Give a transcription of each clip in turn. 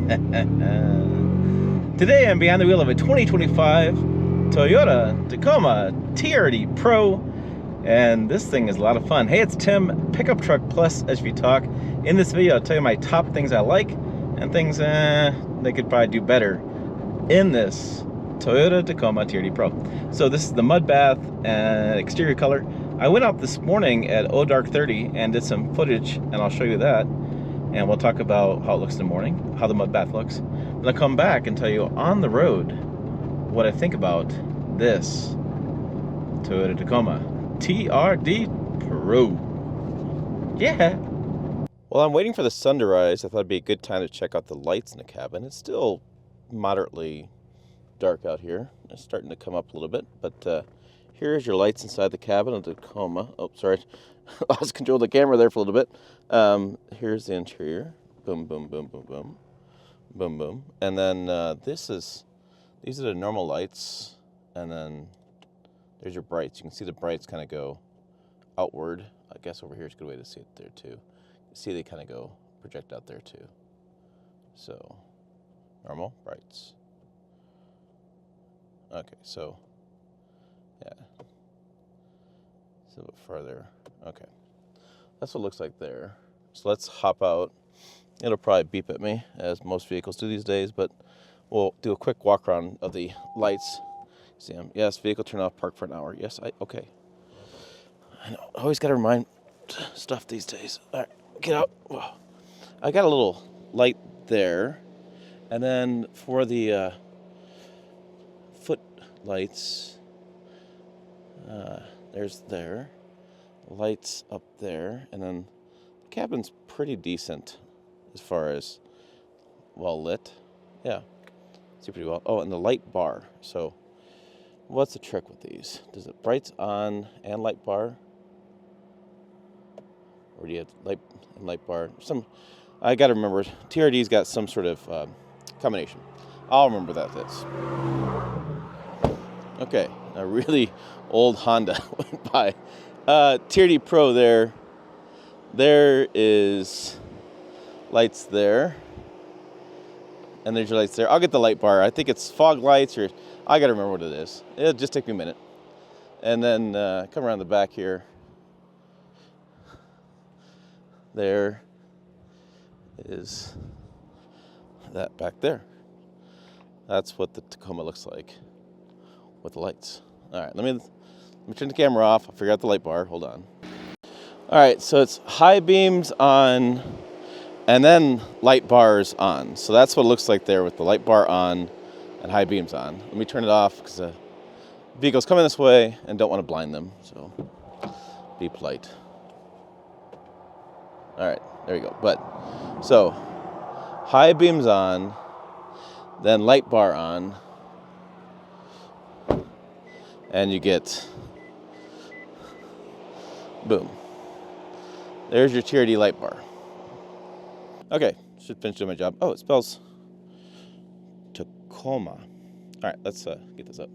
Today I'm behind the wheel of a 2025 Toyota Tacoma TRD Pro, and this thing is a lot of fun. Hey, it's Tim, Pickup Truck Plus SUV Talk. In this video I'll tell you my top things I like and things they could probably do better in this Toyota Tacoma TRD Pro. So this is the mud bath and exterior color. I went out this morning at dark 30 and did some footage, and I'll show you that. And we'll talk about how it looks in the morning, how the mud bath looks. Then I'll come back and tell you on the road what I think about this Toyota Tacoma TRD Pro. Yeah. While I'm waiting for the sun to rise, I thought it'd be a good time to check out the lights in the cabin. It's still moderately dark out here. It's starting to come up a little bit, but here's your lights inside the cabin of the Tacoma. Oh, sorry. Lost control of the camera there for a little bit. Here's the interior. Boom, boom, boom, boom, boom. Boom, boom. And then these are the normal lights. And then there's your brights. You can see the brights kind of go outward. I guess over here is a good way to see it there too. You see they kind of go project out there too. So, normal, brights. Okay, so, yeah. It's a little bit farther. Okay, that's what it looks like there. So let's hop out. It'll probably beep at me, as most vehicles do these days, but we'll do a quick walk around of the lights. See them? Yes, vehicle turn off, park for an hour. Yes, okay. I know, I always got to remind stuff these days. All right, get out. Whoa. I got a little light there, and then for the foot lights, there's there. Lights up there, and then the cabin's pretty decent as far as well lit. Yeah, see pretty well. Oh, and the light bar. So what's the trick with these? Does it brights on and light bar? Or do you have light and light bar? I gotta remember, TRD's got some sort of combination. I'll remember this. Okay, a really old Honda went by. TRD Pro there. There is lights there. And there's your lights there. I'll get the light bar. I think it's fog lights, or I gotta remember what it is. It'll just take me a minute. And then come around the back here. There is that back there. That's what the Tacoma looks like with the lights. All right, let me turn the camera off. I'll figure out the light bar. Hold on. All right, so it's high beams on and then light bars on. So that's what it looks like there with the light bar on and high beams on. Let me turn it off because the vehicle's coming this way and don't want to blind them. So be polite. All right, there we go. But so high beams on, then light bar on, and you get boom. There's your TRD light bar. Okay, should finish doing my job. Oh, it spells Tacoma. All right, let's get this up.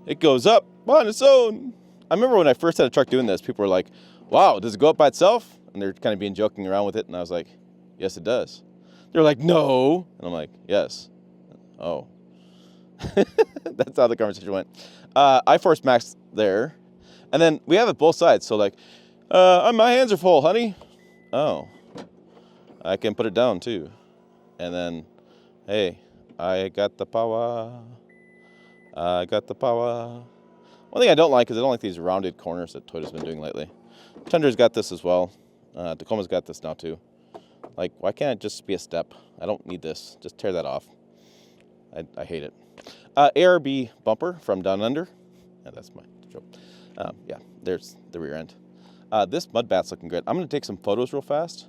It goes up on its own. I remember when I first had a truck doing this, people were like, wow, does it go up by itself? And they're kind of being joking around with it, and I was like, yes, it does. They're like, no. And I'm like, yes. Oh. That's how the conversation went. I-Force Max there. And then we have it both sides. So like, my hands are full, honey. Oh. I can put it down too. And then, hey, I got the power. I got the power. One thing I don't like is I don't like these rounded corners that Toyota's been doing lately. Tundra's got this as well. Tacoma's got this now too. Like, why can't it just be a step? I don't need this. Just tear that off. I hate it. ARB bumper from Down Under. Yeah, that's my joke. Yeah, there's the rear end. This mud bath's looking good. I'm going to take some photos real fast,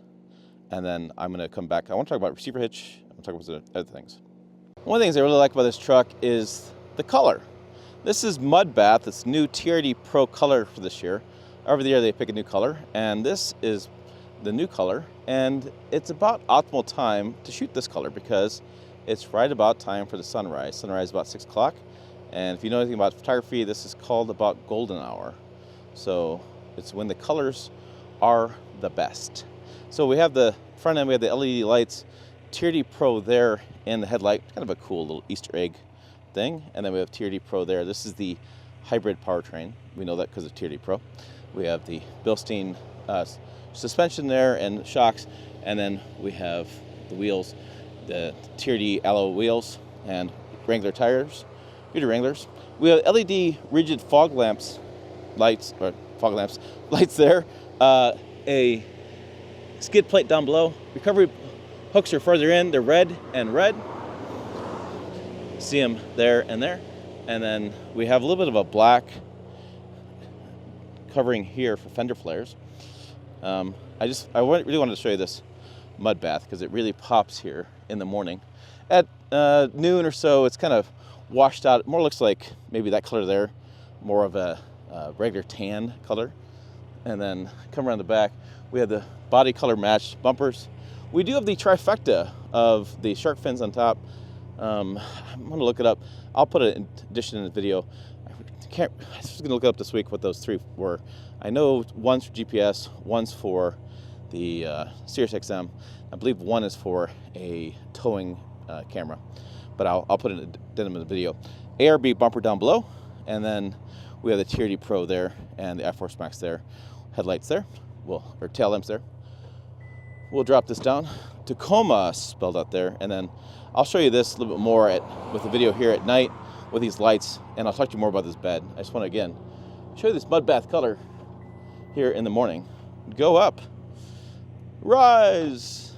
and then I'm going to come back. I want to talk about receiver hitch. I want to talk about some other things. One of the things I really like about this truck is the color. This is mud bath. It's new TRD Pro color for this year. Every year they pick a new color, and this is the new color, and it's about optimal time to shoot this color because it's right about time for the sunrise. Sunrise is about 6 o'clock, and if you know anything about photography, this is called about golden hour. So it's when the colors are the best. So we have the front end, we have the LED lights TRD Pro there in the headlight, kind of a cool little Easter egg thing. And then we have TRD Pro there. This is the hybrid powertrain. We know that because of TRD Pro. We have the Bilstein suspension there and shocks, and then we have the wheels, the TRD alloy wheels and Wrangler tires, Peter Wranglers. We have LED rigid fog lamps, lights there. A skid plate down below. Recovery hooks are further in. They're red and red. See them there and there. And then we have a little bit of a black covering here for fender flares. I really wanted to show you this mud bath because it really pops here in the morning. At noon or so, it's kind of washed out. It more looks like maybe that color there, more of a regular tan color. And then come around the back, we have the body color matched bumpers. We do have the trifecta of the shark fins on top. I'm gonna look it up. I'll put an addition in the video. I was gonna look it up this week what those three were. I know one's for GPS, one's for the Sirius XM. I believe one is for a towing camera, but I'll put an addendum in the video. ARB bumper down below, and then we have the TRD Pro there and the iForce Max there, headlights there, or tail lamps there. We'll drop this down. Tacoma spelled out there, and then I'll show you this a little bit more with the video here at night with these lights, and I'll talk to you more about this bed. I just want to again show you this mud bath color here in the morning. Go up, rise.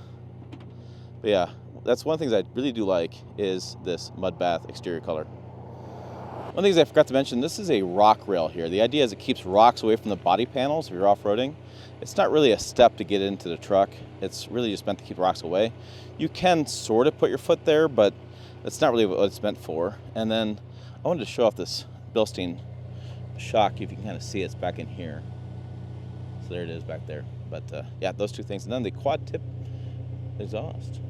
But yeah, that's one of the things I really do like is this mud bath exterior color. One of the things I forgot to mention, this is a rock rail here. The idea is it keeps rocks away from the body panels if you're off-roading. It's not really a step to get into the truck. It's really just meant to keep rocks away. You can sort of put your foot there, but that's not really what it's meant for. And then I wanted to show off this Bilstein shock. If you can kind of see it's back in here. So there it is back there. But yeah, those two things. And then the quad tip exhaust.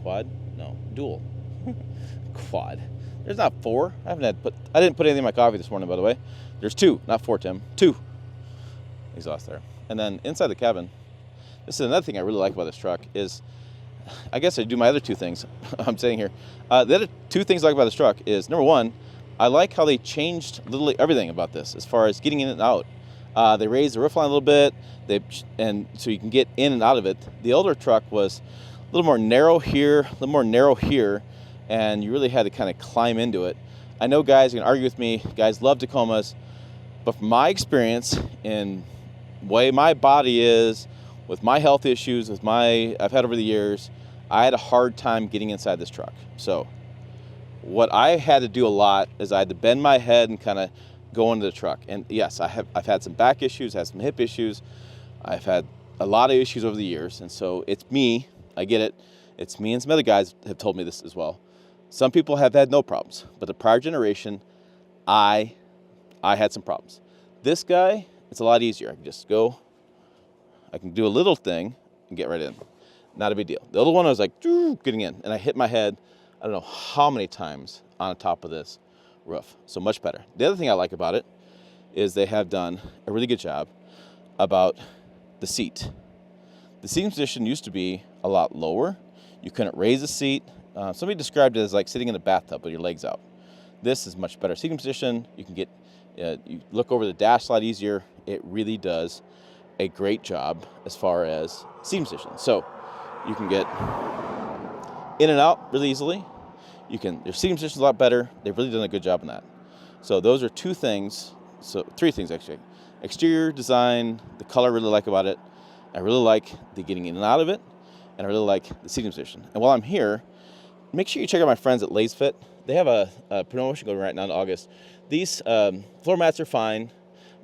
Quad? No, dual. Quad. There's not four. I didn't put anything in my coffee this morning, by the way. There's two, not four, Tim. Two exhaust there. And then inside the cabin, this is another thing I really like about this truck is, I guess I do my other two things. I'm saying here. The other two things I like about this truck is, number one, I like how they changed literally everything about this as far as getting in and out. They raised the roof line a little bit, and so you can get in and out of it. The older truck was a little more narrow here, a little more narrow here, and you really had to kind of climb into it. I know guys are gonna argue with me, guys love Tacomas, but from my experience in way my body is, with my health issues, I've had over the years, I had a hard time getting inside this truck. So what I had to do a lot is I had to bend my head and kind of go into the truck. And yes, I've had some back issues, had some hip issues. I've had a lot of issues over the years. And so it's me, I get it. It's me and some other guys have told me this as well. Some people have had no problems, but the prior generation, I had some problems. This guy, it's a lot easier. I can just go, I can do a little thing and get right in. Not a big deal. The other one I was like, getting in, and I hit my head, I don't know how many times on the top of this roof. So much better. The other thing I like about it is they have done a really good job about the seat. The seating position used to be a lot lower. You couldn't raise the seat. Somebody described it as like sitting in a bathtub with your legs out. This is much better seating position. You can get, you look over the dash a lot easier. It really does a great job as far as seating position. So you can get in and out really easily. Your seating position is a lot better. They've really done a good job on that. So those are two things, three things actually. Exterior design, the color I really like about it. I really like the getting in and out of it, and I really like the seating position. And while I'm here, make sure you check out my friends at LazeFit. They have a promotion going right now in August. These floor mats are fine,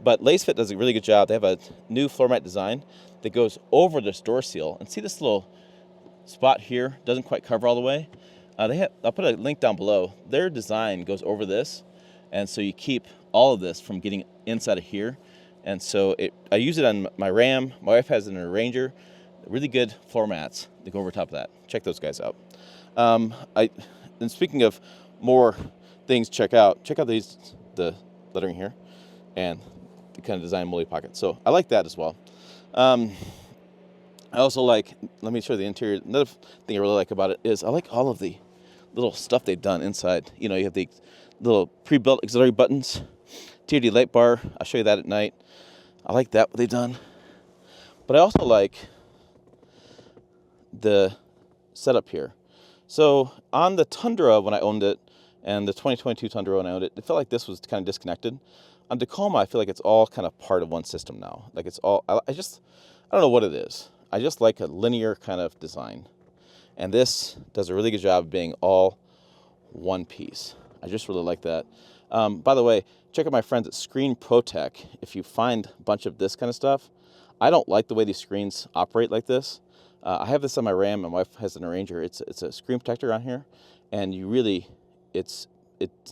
but LazeFit does a really good job. They have a new floor mat design that goes over this door seal. And see this little spot here? Doesn't quite cover all the way. I'll put a link down below. Their design goes over this, and so you keep all of this from getting inside of here. And so I use it on my Ram. My wife has it in her Ranger. Really good floor mats that go over top of that. Check those guys out. And speaking of more things to check out the lettering here and the kind of design molly pocket. So I like that as well. I also like, let me show you the interior. Another thing I really like about it is I like all of the little stuff they've done inside. You know, you have the little pre-built auxiliary buttons, TRD light bar. I'll show you that at night. I like that, what they've done. But I also like the setup here. So on the Tundra when I owned it, and the 2022 Tundra when I owned it, it felt like this was kind of disconnected. On Tacoma, I feel like it's all kind of part of one system now. Like it's all, I don't know what it is. I just like a linear kind of design. And this does a really good job of being all one piece. I just really like that. By the way, check out my friends at Screen Protec. If you find a bunch of this kind of stuff, I don't like the way these screens operate like this. I have this on my Ram. My wife has an Arranger. It's a screen protector on here, and you really, it's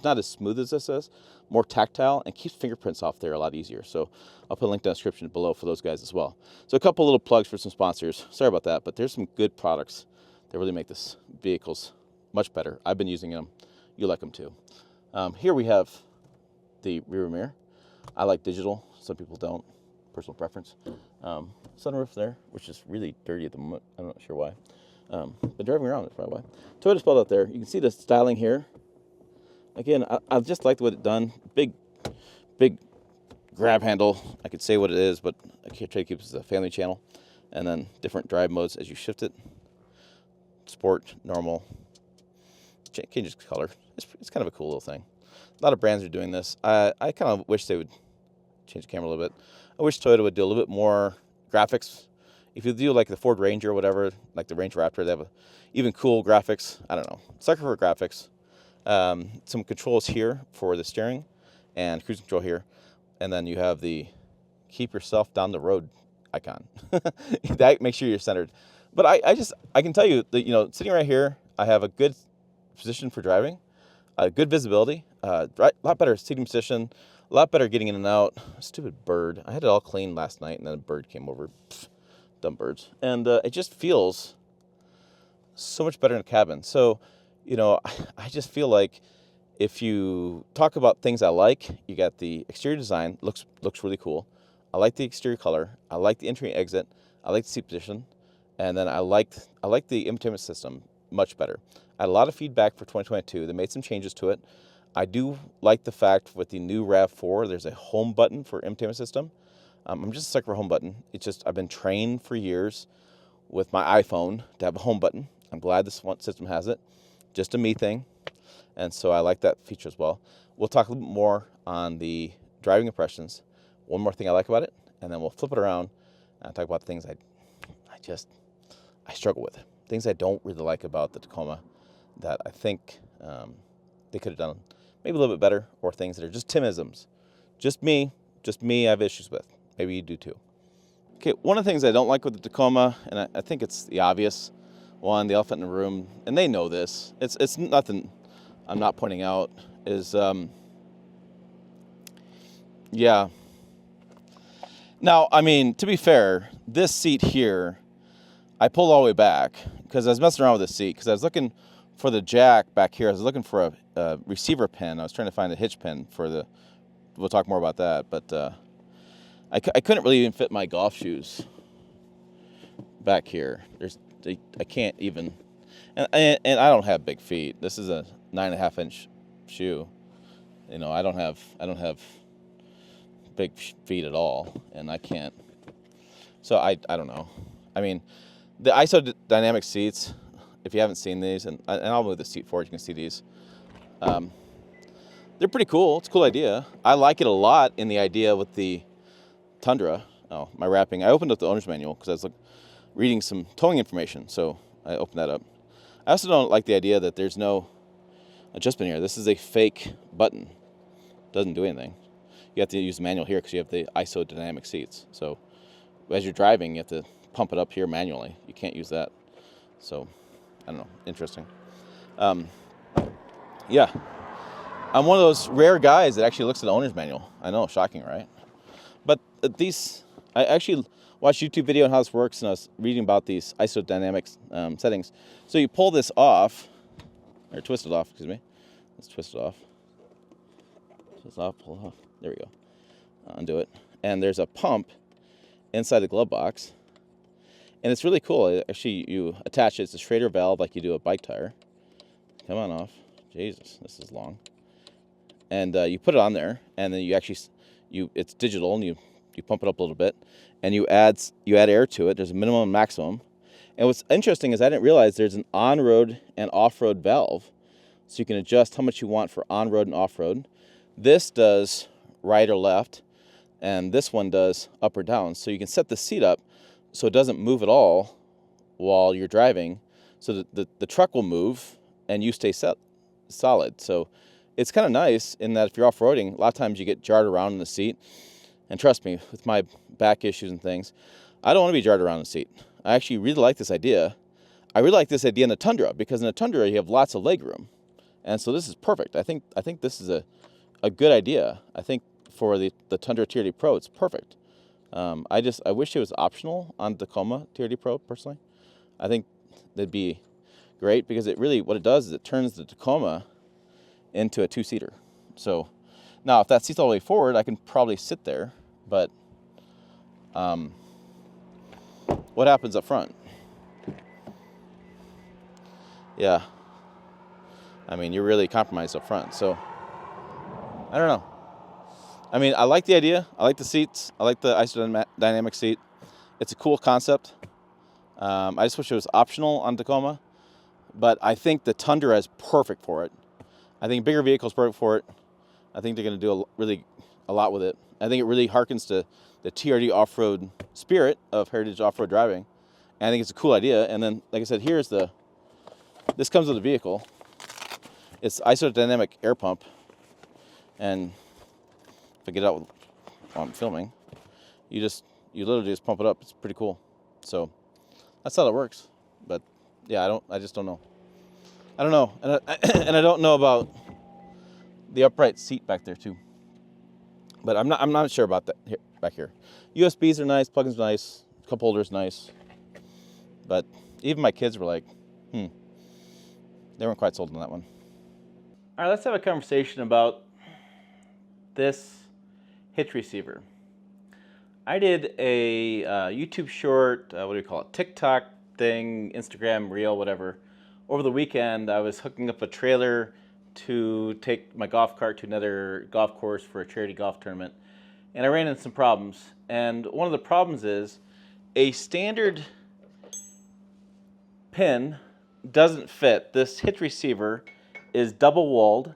not as smooth as this is, more tactile, and keeps fingerprints off there a lot easier. So I'll put a link down in the description below for those guys as well. So a couple little plugs for some sponsors. Sorry about that, but there's some good products that really make this vehicles much better. I've been using them. You like them too. Here we have the rear mirror. I like digital. Some people don't. Personal preference. Sunroof there, which is really dirty at the moment. I'm not sure why. But driving around, that's probably why. Toyota spelled out there. You can see the styling here. Again, I just like what it's done. Big grab handle. I could say what it is, but I can't try to keep it as a family channel. And then different drive modes as you shift it. Sport, normal. Changes color. It's kind of a cool little thing. A lot of brands are doing this. I kind of wish they would change the camera a little bit. I wish Toyota would do a little bit more graphics. If you do like the Ford Ranger or whatever, like the Range Raptor, they have even cool graphics. I don't know. Sucker for graphics. Some controls here for the steering and cruise control here. And then you have the keep yourself down the road icon. That makes sure you're centered. But I can tell you that, you know, sitting right here, I have a good position for driving, good visibility, a lot better seating position, a lot better getting in and out. Stupid bird. I had it all cleaned last night, and then a bird came over. Pfft, dumb birds. And it just feels so much better in the cabin. So, you know, I just feel like if you talk about things I like, you got the exterior design, looks really cool. I like the exterior color. I like the entry and exit. I like the seat position. And then I like the infotainment system much better. I had a lot of feedback for 2022. They made some changes to it. I do like the fact with the new RAV4, there's a home button for infotainment system. I'm just a sucker for a home button. It's just, I've been trained for years with my iPhone to have a home button. I'm glad this one system has it. Just a me thing. And so I like that feature as well. We'll talk a little bit more on the driving impressions. One more thing I like about it, and then we'll flip it around and talk about things I struggle with. Things I don't really like about the Tacoma that I think they could have done maybe a little bit better, or things that are just Timisms. Just me I have issues with. Maybe you do too. Okay, one of the things I don't like with the Tacoma, and I think it's the obvious one, the elephant in the room, and they know this, it's nothing I'm not pointing out, is, yeah. Now, I mean, to be fair, this seat here, I pulled all the way back because I was messing around with this seat because I was looking for the jack back here. I was looking for a receiver pin. I was trying to find a hitch pin for the, we'll talk more about that, but I couldn't really even fit my golf shoes back here. I can't even, and I don't have big feet. This is a 9.5-inch shoe. You know, I don't have big feet at all, and I can't. So I don't know. I mean, the IsoDynamic seats, if you haven't seen these, and I'll move the seat forward, you can see these. They're pretty cool. It's a cool idea. I like it a lot in the idea with the Tundra. Oh, my wrapping. I opened up the owner's manual because I was reading some towing information, so I opened that up. I also don't like the idea that there's no adjustment here. This is a fake button. Doesn't do anything. You have to use the manual here because you have the IsoDynamic seats. So as you're driving, you have to pump it up here manually. You can't use that. So, I don't know. Interesting. Yeah. I'm one of those rare guys that actually looks at the owner's manual. I know, shocking, right? But I actually watched a YouTube video on how this works, and I was reading about these IsoDynamic settings. So you pull this off, or twist it off, excuse me. Let's twist it off. Twist it off, pull it off. There we go. Undo it. And there's a pump inside the glove box. And it's really cool. Actually, you attach it. It's a Schrader valve like you do a bike tire. Come on off. Jesus, this is long. And you put it on there, and then it's digital, and you pump it up a little bit, and you add air to it. There's a minimum and maximum. And what's interesting is I didn't realize there's an on-road and off-road valve, so you can adjust how much you want for on-road and off-road. This does right or left, and this one does up or down. So you can set the seat up so it doesn't move at all while you're driving, so that the truck will move and you stay solid. So it's kind of nice in that if you're off-roading, a lot of times you get jarred around in the seat. And trust me, with my back issues and things, I don't want to be jarred around in the seat. I actually really like this idea. I really like this idea in the Tundra, because in the Tundra you have lots of leg room. And so this is perfect. I think this is a good idea. I think for the Tundra TRD Pro, it's perfect. I wish it was optional on Tacoma TRD Pro, personally. I think that'd be great, because what it does is it turns the Tacoma into a two-seater. So now if that seat's all the way forward, I can probably sit there, but what happens up front? Yeah, I mean, you're really compromised up front. So I don't know. I mean, I like the idea. I like the seats. I like the IsoDynamic seat. It's a cool concept. I just wish it was optional on Tacoma, but I think the Tundra is perfect for it. I think bigger vehicles perfect for it. I think they're going to do a lot with it. I think it really harkens to the TRD off-road spirit of heritage off-road driving. And I think it's a cool idea. And then, like I said, this comes with the vehicle. It's IsoDynamic air pump. And if I get it out while I'm filming, you literally just pump it up. It's pretty cool. So that's how it works. But yeah, I just don't know. I don't know. And I don't know about the upright seat back there too. But I'm not sure about that back here. USBs are nice, plugins are nice, cup holders nice. But even my kids were like, they weren't quite sold on that one. All right, let's have a conversation about this Hitch receiver. I did a YouTube short, what do you call it, TikTok thing, Instagram reel, whatever. Over the weekend, I was hooking up a trailer to take my golf cart to another golf course for a charity golf tournament. And I ran into some problems. And one of the problems is a standard pin doesn't fit. This Hitch receiver is double walled.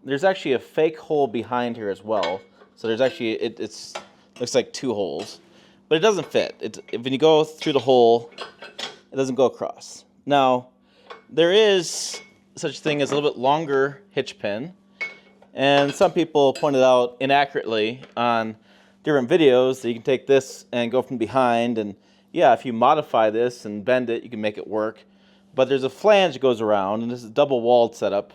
There's actually a fake hole behind here as well. So there's actually, it's looks like two holes, but it doesn't fit. When you go through the hole, it doesn't go across. Now, there is such a thing as a little bit longer hitch pin, and some people pointed out inaccurately on different videos that you can take this and go from behind, and yeah, if you modify this and bend it, you can make it work. But there's a flange that goes around, and this is a double walled setup.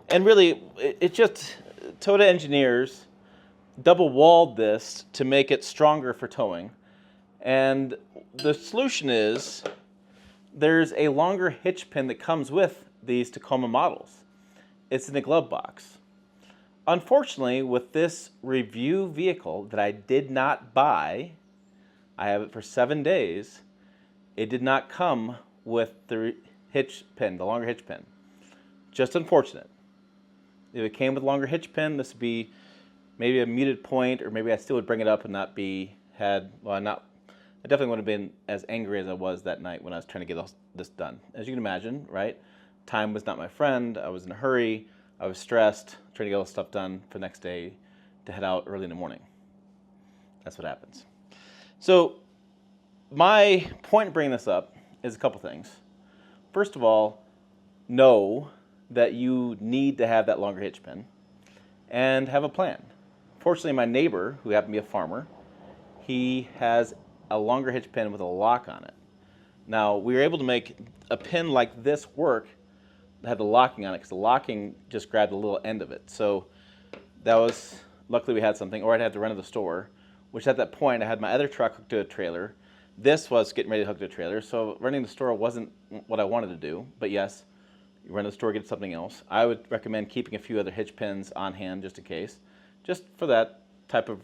And really, it just, Toyota engineers double walled this to make it stronger for towing. And the solution is there's a longer hitch pin that comes with these Tacoma models. It's in the glove box. Unfortunately, with this review vehicle that I did not buy, I have it for 7 days, it did not come with the hitch pin, the longer hitch pin. Just unfortunate. If it came with longer hitch pin, this would be maybe a muted point, or maybe I still would bring it up and not be I definitely would have been as angry as I was that night when I was trying to get this done. As you can imagine, right? Time was not my friend. I was in a hurry. I was stressed, trying to get all this stuff done for the next day to head out early in the morning. That's what happens. So my point in bringing this up is a couple things. First of all, know that you need to have that longer hitch pin and have a plan. Fortunately, my neighbor, who happened to be a farmer, he has a longer hitch pin with a lock on it. Now, we were able to make a pin like this work that had the locking on it, because the locking just grabbed a little end of it. So that was, luckily we had something, or I'd have to run to the store, which at that point I had my other truck hooked to a trailer. This was getting ready to hook to a trailer, so running to the store wasn't what I wanted to do, but yes, you run to the store, get something else. I would recommend keeping a few other hitch pins on hand just in case, just for that type of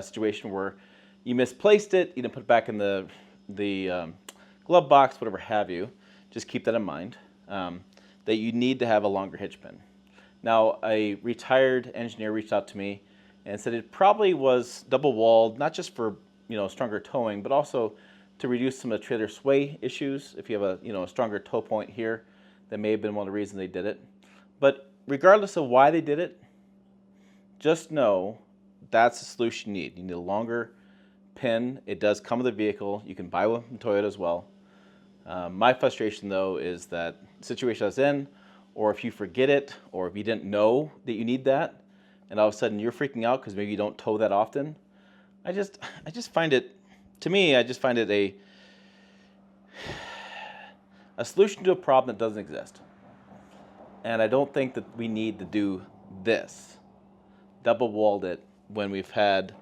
situation where you misplaced it, you didn't put it back in the glove box, whatever have you, just keep that in mind, that you need to have a longer hitch pin. Now, a retired engineer reached out to me and said it probably was double walled, not just for stronger towing, but also to reduce some of the trailer sway issues. If you have a stronger tow point here, that may have been one of the reasons they did it. But regardless of why they did it, just know that's the solution you need. You need a longer pin. It does come with the vehicle. You can buy one from Toyota as well. My frustration though is that the situation I was in, or if you forget it, or if you didn't know that you need that, and all of a sudden you're freaking out because maybe you don't tow that often. I just find it, to me, I just find it a solution to a problem that doesn't exist. And I don't think that we need to do this, double walled it, when we've had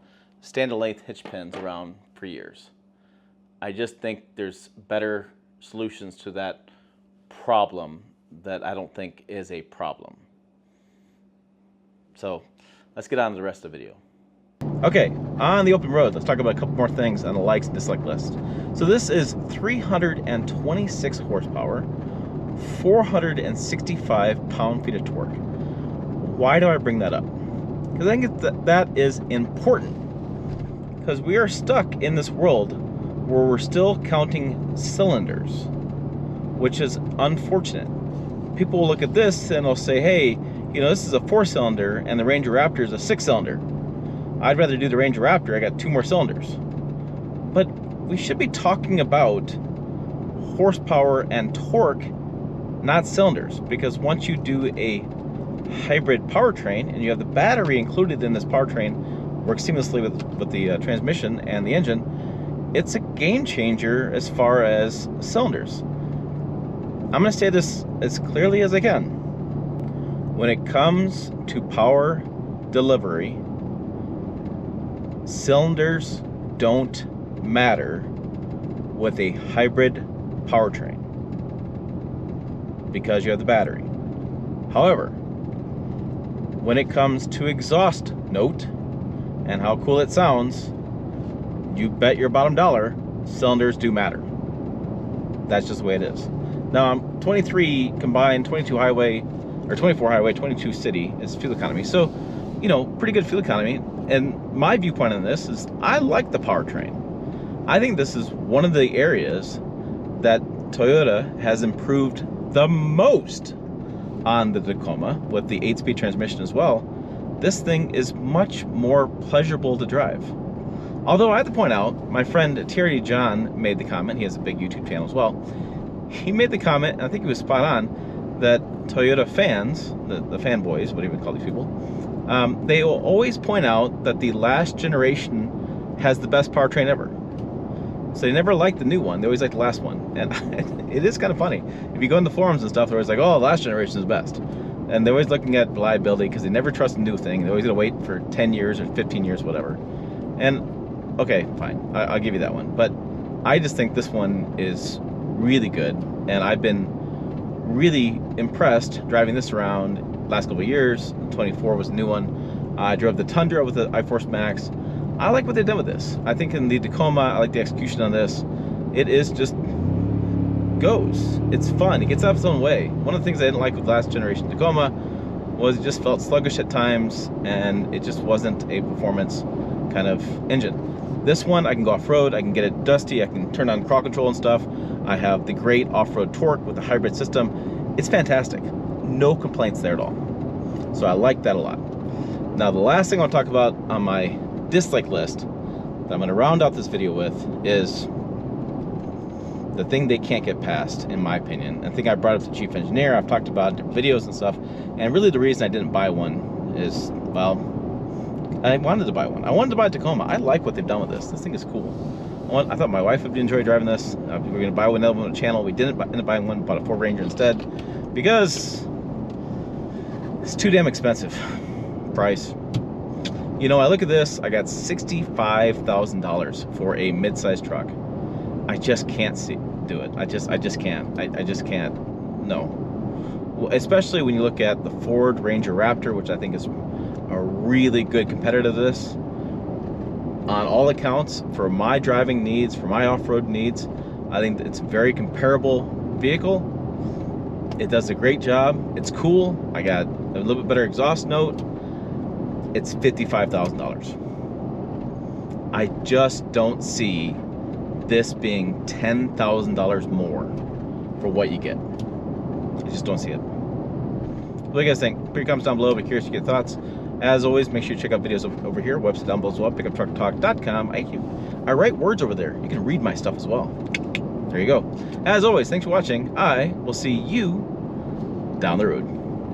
standard length hitch pins around for years. I just think there's better solutions to that problem that I don't think is a problem. So let's get on to the rest of the video. Okay, on the open road, let's talk about a couple more things on the likes and dislike list. So this is 326 horsepower, 465 pound-feet of torque. Why do I bring that up? Because I think that is important. Because we are stuck in this world where we're still counting cylinders, which is unfortunate. People will look at this and they'll say, hey, this is a 4-cylinder and the Ranger Raptor is a 6-cylinder. I'd rather do the Ranger Raptor, I got 2 more cylinders. But we should be talking about horsepower and torque, not cylinders, because once you do a hybrid powertrain and you have the battery included in this powertrain, works seamlessly with the transmission and the engine, it's a game changer as far as cylinders. I'm going to say this as clearly as I can. When it comes to power delivery, cylinders don't matter with a hybrid powertrain because you have the battery. However, when it comes to exhaust note and how cool it sounds, you bet your bottom dollar cylinders do matter. That's just the way it is. Now I'm 23 combined, 22 highway, or 24 highway, 22 city is fuel economy. So, pretty good fuel economy. And my viewpoint on this is I like the powertrain. I think this is one of the areas that Toyota has improved the most on the Tacoma with the 8-speed transmission as well. This thing is much more pleasurable to drive. Although I have to point out, my friend TRD John made the comment, he has a big YouTube channel as well. He made the comment, and I think he was spot on, that Toyota fans, the fanboys, what do you would call these people, they will always point out that the last generation has the best powertrain ever. So they never like the new one, they always like the last one. And it is kind of funny. If you go in the forums and stuff, they're always like, oh, the last generation is best. And they're always looking at reliability because they never trust a new thing. They're always gonna wait for 10 years or 15 years, whatever. And okay, fine, I'll give you that one. But I just think this one is really good, and I've been really impressed driving this around last couple of years. 24 was a new one. I drove the Tundra with the iForce Max. I like what they've done with this. I think in the Tacoma, I like the execution on this. It is just goes. It's fun. It gets out of its own way. One of the things I didn't like with last generation Tacoma was it just felt sluggish at times, and it just wasn't a performance kind of engine. This one, I can go off-road, I can get it dusty, I can turn on crawl control and stuff. I have the great off-road torque with the hybrid system. It's fantastic. No complaints there at all. So I like that a lot. Now the last thing I'll talk about on my dislike list that I'm going to round out this video with is the thing they can't get past, in my opinion. I think I brought up the chief engineer, I've talked about different videos and stuff, and really the reason I didn't buy one is, well, I wanted to buy one. I wanted to buy a Tacoma. I like what they've done with this. This thing is cool. I thought my wife would enjoy driving this. We were going to buy another one on the channel. We didn't end up buying one, bought a Ford Ranger instead because it's too damn expensive. Price. I look at this, I got $65,000 for a mid-sized truck. I just can't do it. I just can't. I just can't. No. Well, especially when you look at the Ford Ranger Raptor, which I think is a really good competitor to this. On all accounts, for my driving needs, for my off-road needs, I think it's a very comparable vehicle. It does a great job. It's cool. I got a little bit better exhaust note. It's $55,000. I just don't see this being $10,000 more for what you get. I just don't see it. What do you guys think? Put your comments down below. Be curious to get thoughts. As always, make sure you check out videos over here. Website down below as well. PickupTruckTalk.com. I write words over there. You can read my stuff as well. There you go. As always, thanks for watching. I will see you down the road.